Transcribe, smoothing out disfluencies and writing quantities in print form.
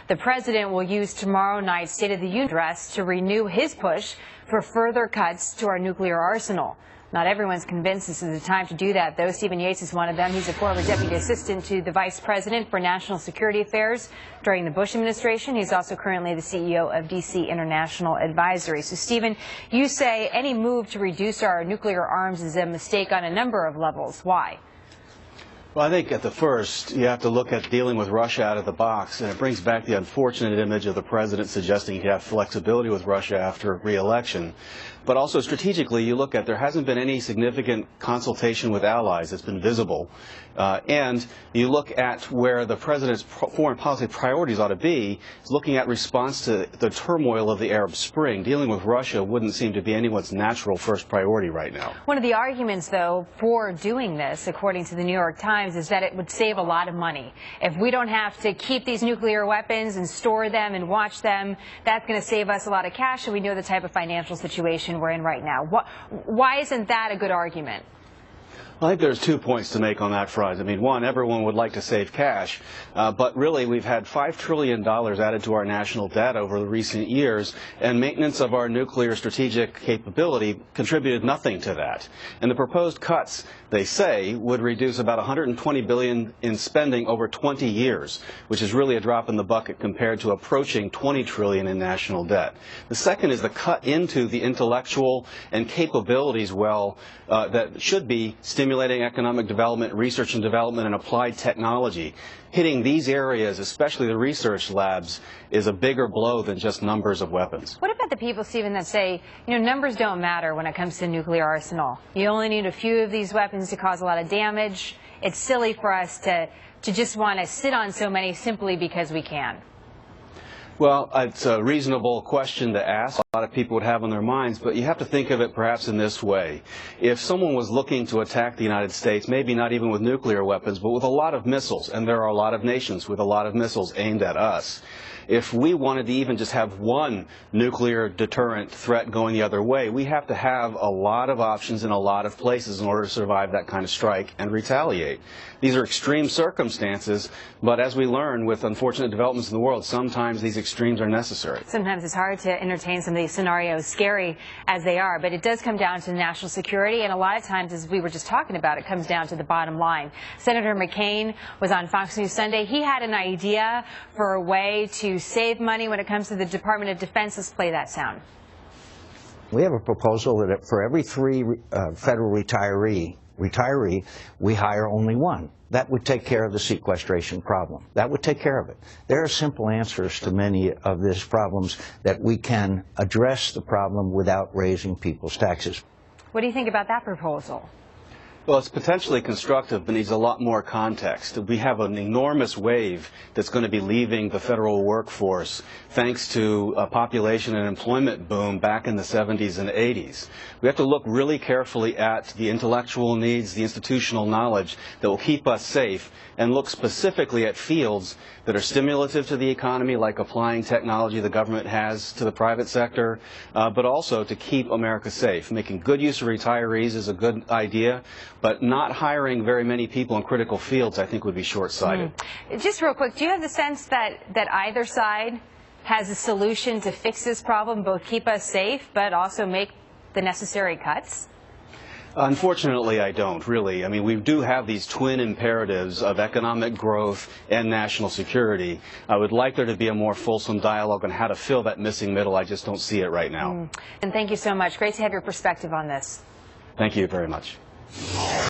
The president will use tomorrow night's State of the Union address to renew his push for further cuts to our nuclear arsenal. Not everyone's convinced this is the time to do that, though. Stephen Yates is one of them. He's a former deputy assistant to the vice president for national security affairs during the Bush administration. He's also currently the CEO of D.C. International Advisory. So, Stephen, you say any move to reduce our nuclear arms is a mistake on a number of levels. Why? Well, I think at the first, you have to look at dealing with Russia out of the box, and it brings back the unfortunate image of the president suggesting he'd have flexibility with Russia after re-election. But also strategically, you look at there hasn't been any significant consultation with allies that's been visible. And you look at where the president's foreign policy priorities ought to be, is looking at response to the turmoil of the Arab Spring. Dealing with Russia wouldn't seem to be anyone's natural first priority right now. One of the arguments, though, for doing this, according to the New York Times, is that it would save a lot of money. If we don't have to keep these nuclear weapons and store them and watch them, that's going to save us a lot of cash, and we know the type of financial situation we're in right now. Why isn't that a good argument? I think there's 2 points to make on that front. I mean, one, everyone would like to save cash, but really we've had $5 trillion added to our national debt over the recent years, and maintenance of our nuclear strategic capability contributed nothing to that. And the proposed cuts, they say, would reduce about $120 billion in spending over 20 years, which is really a drop in the bucket compared to approaching $20 trillion in national debt. The second is the cut into the intellectual and capabilities that should be stimulating economic development, research and development, and applied technology. Hitting these areas, especially the research labs, is a bigger blow than just numbers of weapons. What about the people, Stephen, that say, numbers don't matter when it comes to nuclear arsenal? You only need a few of these weapons to cause a lot of damage. It's silly for us to just want to sit on so many simply because we can. Well, it's a reasonable question to ask. A lot of people would have on their minds, but you have to think of it perhaps in this way. If someone was looking to attack the United States, maybe not even with nuclear weapons, but with a lot of missiles, and there are a lot of nations with a lot of missiles aimed at us, if we wanted to even just have one nuclear deterrent threat going the other way, we have to have a lot of options in a lot of places in order to survive that kind of strike and retaliate. These are extreme circumstances, but as we learn with unfortunate developments in the world, sometimes these extremes are necessary. Sometimes it's hard to entertain some of these scenarios, scary as they are, but it does come down to national security, and a lot of times, as we were just talking about, it comes down to the bottom line. Senator McCain was on Fox News Sunday. He had an idea for a way to save money when it comes to the Department of Defense. Let's play that sound. We have a proposal that for every 3 federal retiree, we hire only 1. That would take care of the sequestration problem. That would take care of it. There are simple answers to many of these problems that we can address the problem without raising people's taxes. What do you think about that proposal? Well, it's potentially constructive, but needs a lot more context. We have an enormous wave that's going to be leaving the federal workforce thanks to a population and employment boom back in the 70s and 80s. We have to look really carefully at the intellectual needs, the institutional knowledge that will keep us safe, and look specifically at fields that are stimulative to the economy, like applying technology the government has to the private sector, but also to keep America safe. Making good use of retirees is a good idea, but not hiring very many people in critical fields, I think, would be short-sighted. Just real quick, do you have the sense that either side has a solution to fix this problem, both keep us safe, but also make the necessary cuts? Unfortunately, I don't, really. I mean, we do have these twin imperatives of economic growth and national security. I would like there to be a more fulsome dialogue on how to fill that missing middle. I just don't see it right now. And thank you so much. Great to have your perspective on this. Thank you very much.